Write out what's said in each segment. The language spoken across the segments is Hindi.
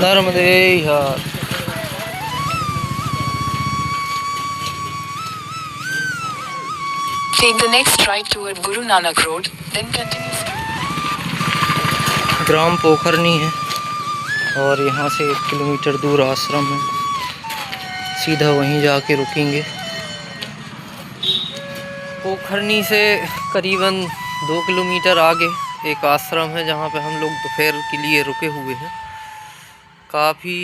नर्मदे यार। Take the next right toward Guru Nanak Road, then continue. ग्राम पोखरनी है और यहाँ से 1 किलोमीटर दूर आश्रम है। सीधा वहीं जाके रुकेंगे। पोखरनी से करीबन 2 किलोमीटर आगे एक आश्रम है जहाँ पे हम लोग दोपहर के लिए रुके हुए हैं। काफ़ी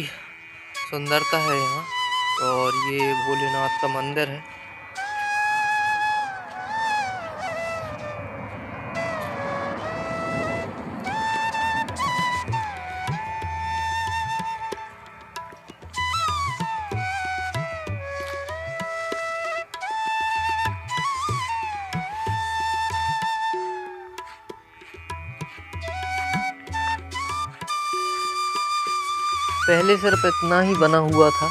सुंदरता है यहाँ और ये भोलेनाथ का मंदिर है। पहले सिर्फ इतना ही बना हुआ था।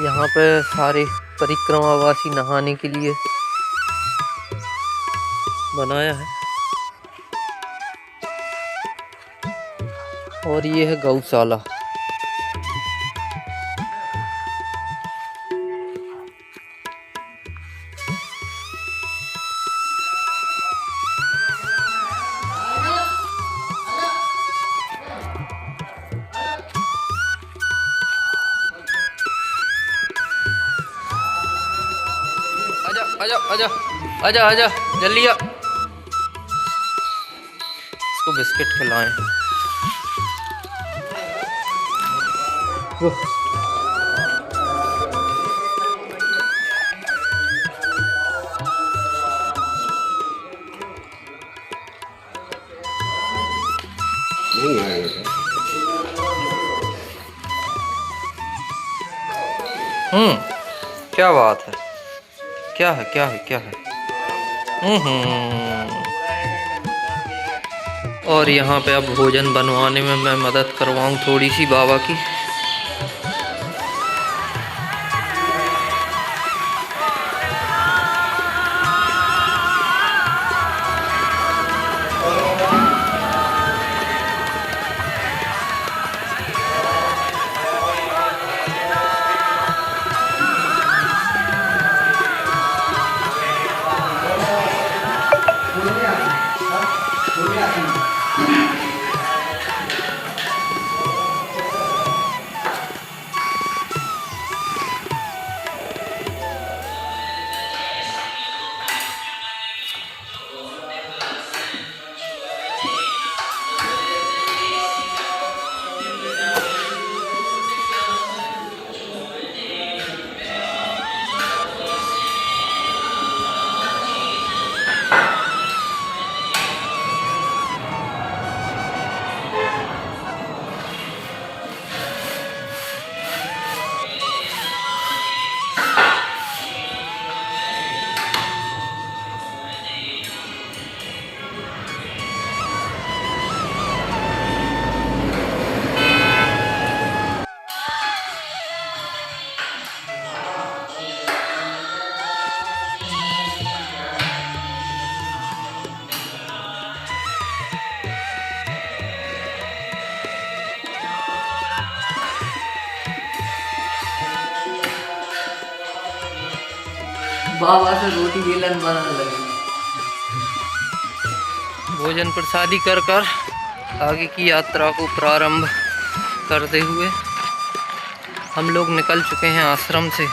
यहाँ पे सारे परिक्रमावासी नहाने के लिए बनाया है। और ये है गौशाला। आजा आजा आजा आजा जल्दी आ। इसको बिस्किट खिलाएं। क्या बात है? क्या है क्या है क्या है? और यहाँ पे अब भोजन बनवाने में मैं मदद करवाऊँ थोड़ी सी बाबा की। बाबा से रोटी बेलन बनाने लगे। भोजन प्रसादी कर आगे की यात्रा को प्रारंभ करते हुए हम लोग निकल चुके हैं आश्रम से।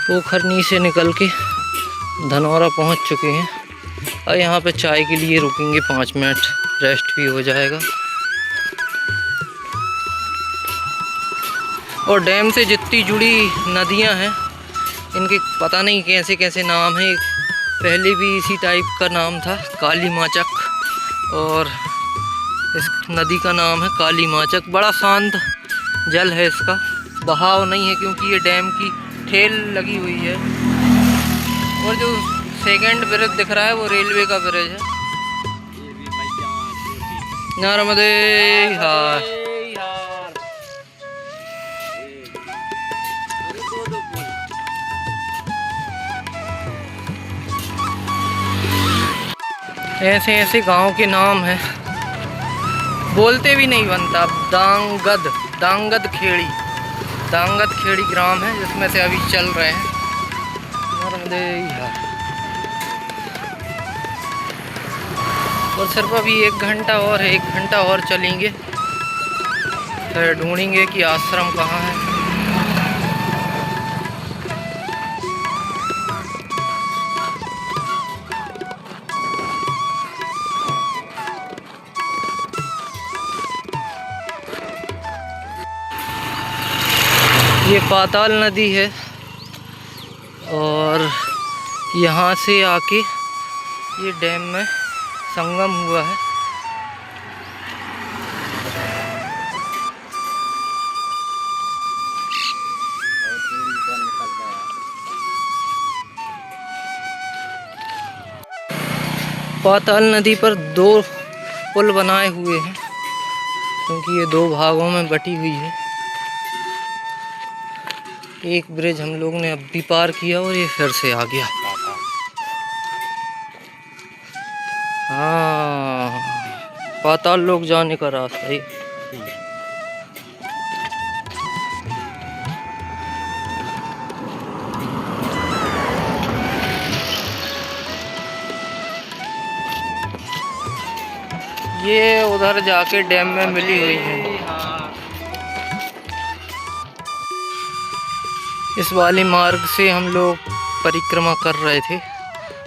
पोखरनी से निकल के धनौरा पहुंच चुके हैं और यहाँ पे चाय के लिए रुकेंगे 5 मिनट, रेस्ट भी हो जाएगा। और डैम से जितनी जुड़ी नदियाँ हैं इनके पता नहीं कैसे कैसे नाम हैं। पहले भी इसी टाइप का नाम था काली माचक, और इस नदी का नाम है काली माचक। बड़ा शांत जल है, इसका बहाव नहीं है क्योंकि ये डैम की ठेल लगी हुई है। और जो सेकंड ब्रिज दिख रहा है वो रेलवे का ब्रिज है। नर्मदे हार। ऐसे ऐसे गांव के नाम हैं, बोलते भी नहीं बनता। दांगद, दांगद खेड़ी, दांगद खेड़ी ग्राम है जिसमें से अभी चल रहे हैं। नर्मदे हार। और सिर्फ अभी 1 घंटा और है, 1 घंटा और चलेंगे, फिर ढूंढेंगे कि आश्रम कहाँ है। ये पाताल नदी है और यहाँ से आके ये डैम में संगम हुआ है। पाताल नदी पर 2 पुल बनाए हुए हैं क्योंकि ये 2 भागों में बटी हुई है। एक ब्रिज हम लोग ने अब भी पार किया और ये फिर से आ गया। हाँ, पाताल लोग जाने का रास्ता है। ये उधर जाके डैम में मिली हुई है। इस वाले मार्ग से हम लोग परिक्रमा कर रहे थे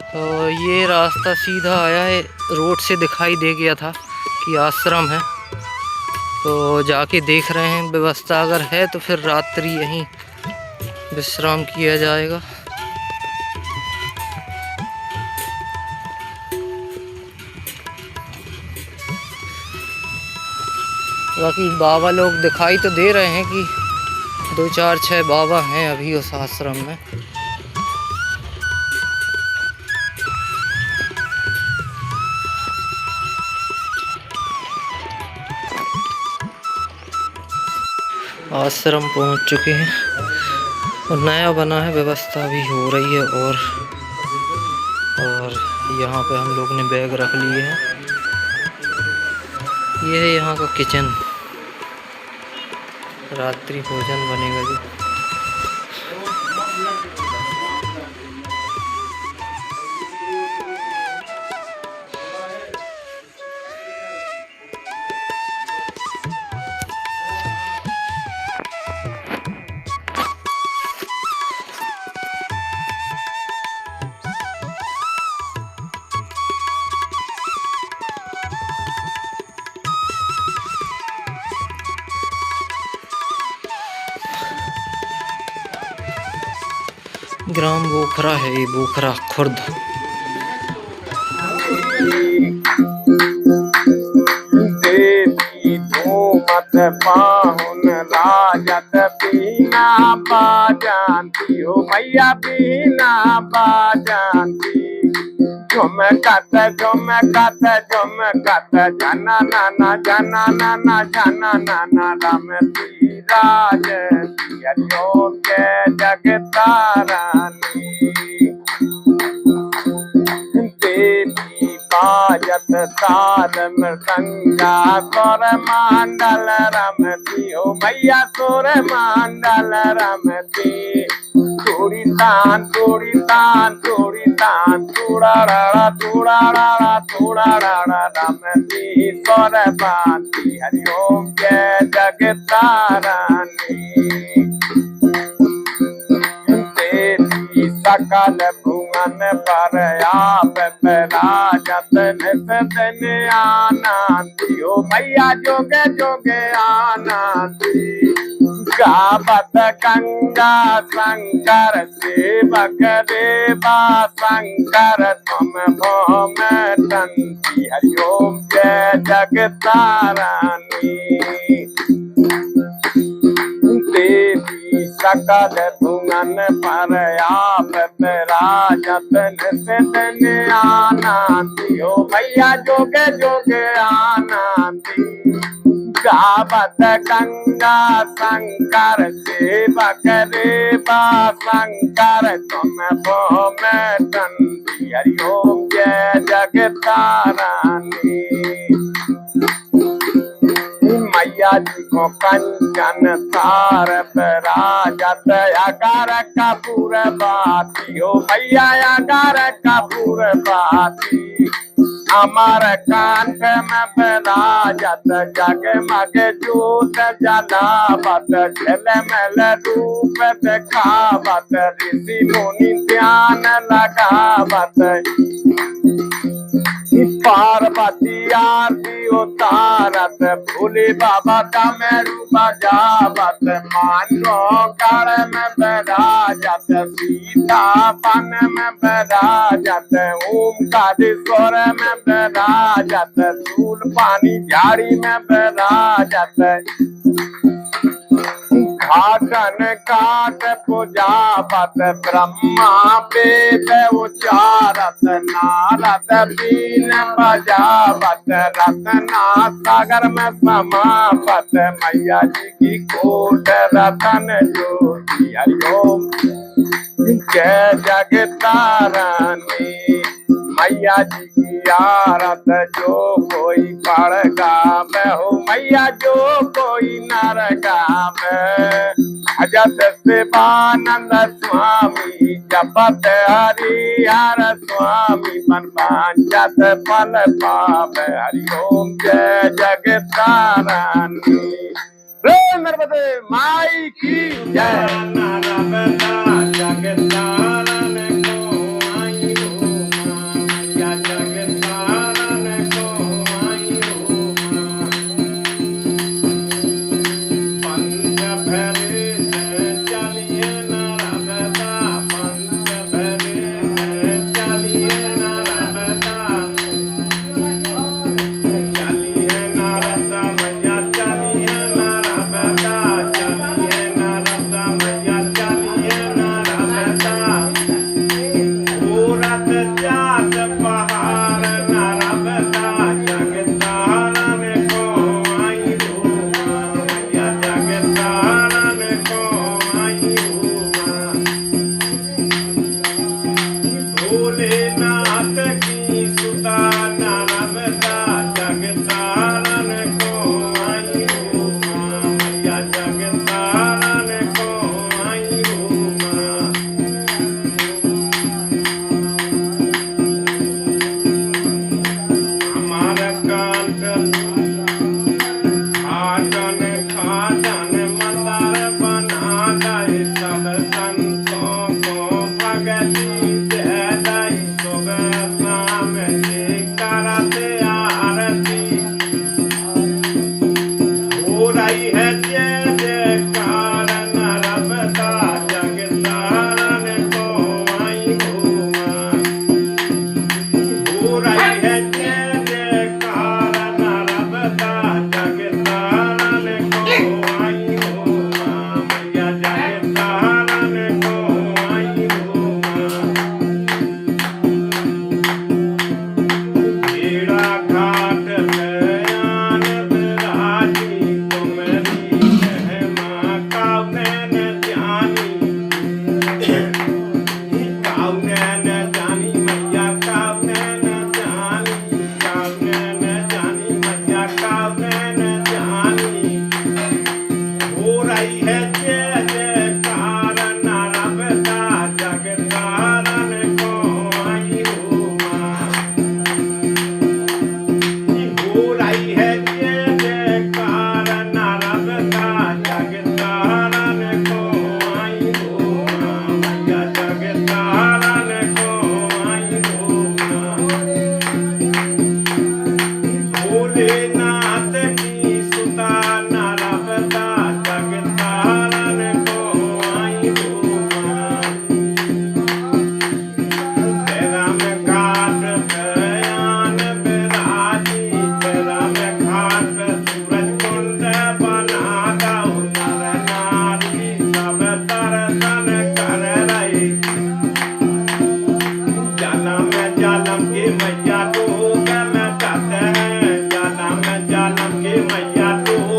तो ये रास्ता सीधा आया है, रोड से दिखाई दे गया था कि आश्रम है, तो जाके देख रहे हैं। व्यवस्था अगर है तो फिर रात्रि यहीं विश्राम किया जाएगा। बाकी बाबा लोग दिखाई तो दे रहे हैं कि 2, 4, 6 बाबा हैं अभी उस आश्रम में। आश्रम पहुंच चुके हैं और नया बना है, व्यवस्था भी हो रही है। और यहाँ पे हम लोग ने बैग रख लिए हैं। ये है यहाँ का किचन, रात्रि भोजन बनेगा जी। ग्राम बोखरा है ये, बोखरा खुर्द। देवी घूमत पाहुन राजत बीना बाजानती हो मैया बीना बाजानती। झुमकत झुमकत झुमकत जना नाना जना नाना जना नाना रमती राजती हरिओम जय जगतारानी। देवी बाजत ताल मृदंगा सुर मंडल रमती हो मैया सुर मंडल रमती। चूड़ी तान चूड़ी तान चूड़ी तान चूड़ा राड़ा चूड़ा राड़ा चूड़ा राड़ा रमती सुर बांती हरिओम जय जगतारानी। सकल भुवन पर आप विराजत नित दिन आनंदी हो मैया जोगे जोगे आनंदी। गावत गंगा शंकर सेवक देवा शंकर तुम भौम टंती हरिओम जय जगतारानी। देवी सकल भुवन पर आप विराजत नित दिन आनंदी हो मैया जोगे जोगे आनंदी गावत गंगा शंकर सेवक रेवा शंकर तुम भो में चंदी हरि ओम जय जगतारानी मैया जी को कंचन थार विराजत अगार कपूर बाती हो मैया अगार कपूर बाती अमर कांठ में विराजत जगमग ज्योत जलावत झलमल रूप दिखावत ऋषि मुनि ध्यान लगावत पार्वती आरती उतारत भोले बाबा का मेरू बजावत मानो कर में विराजत सीता पन में विराजत ओमकारेश्वर में विराजत सूल पानी झाड़ी में विराजत घाटन काट पूजावत ब्रह्मा वेद उचारत नारद बीन बजावत रत्ना सागर में समावत मैया जी की कोट रतन ज्योति हरि ओम जय जगतारानी मैया जी की आरत जो कोई पढ़ गावे हो मैया जो कोई नर गावे भजत शिवानंद स्वामी जपत हरिहर स्वामी मन वांछत फल पावे हरि ओम जय जगतारानी प्रेम नर्मदे माई की जय नर्मदा जगतारानी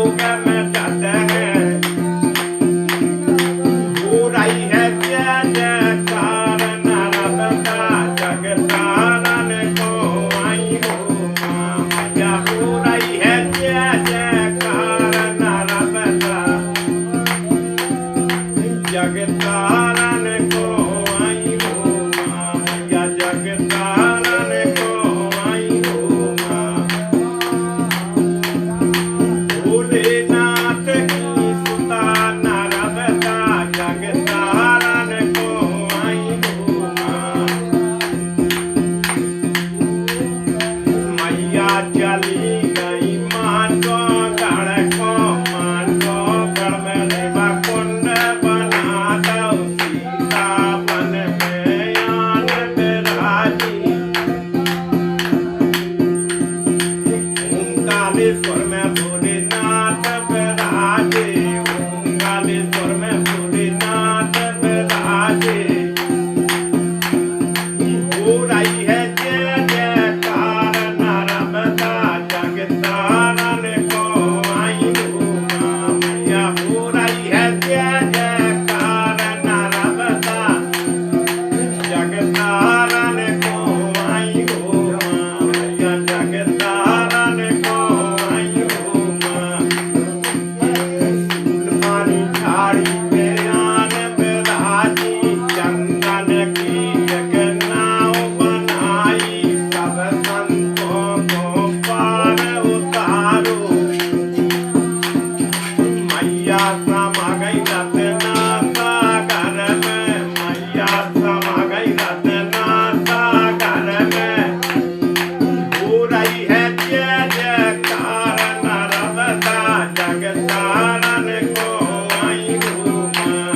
भोग मिटाते हैं हो रही है जय जयकार नारदा जगतारण को आई हो माँ मैया हो रही है जय जयकार नारदा जगतारण को आई हो माँ मैया जगतारण को आई हो माँ भोलेनाथ की सुता नारदा जगतारण को आई हो माँ मैया चली गई मातो गढ़ को मातो गढ़ में रेवा कुंड बना दो सीता बन में आनंद राजी ओंकारेश्वर में भोलेनाथ विराजे ओंकारेश्वर में भोलेनाथ विराजे हो रही है जय जयकार नारदा जगतारण को आई हो माँ मैया हो रही है जय जयकार नारदा जगतारण को आई हो माँ मैया जगतारण को आई हो माँ फूलवानी झाड़ी में आन विराजी चंदन की जगन्नाव बनाई सब संतों को पार उतारो मैया समा गई रत्ना सागर में मैया समा गई रत्ना सागर में हो रही है जय जयकार नारदा जगतारण को आई हो माँ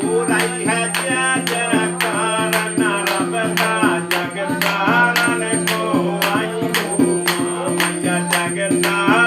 हो रही है जय जयकार नारदा जगतारण को आई हो माँ मैया जगतारण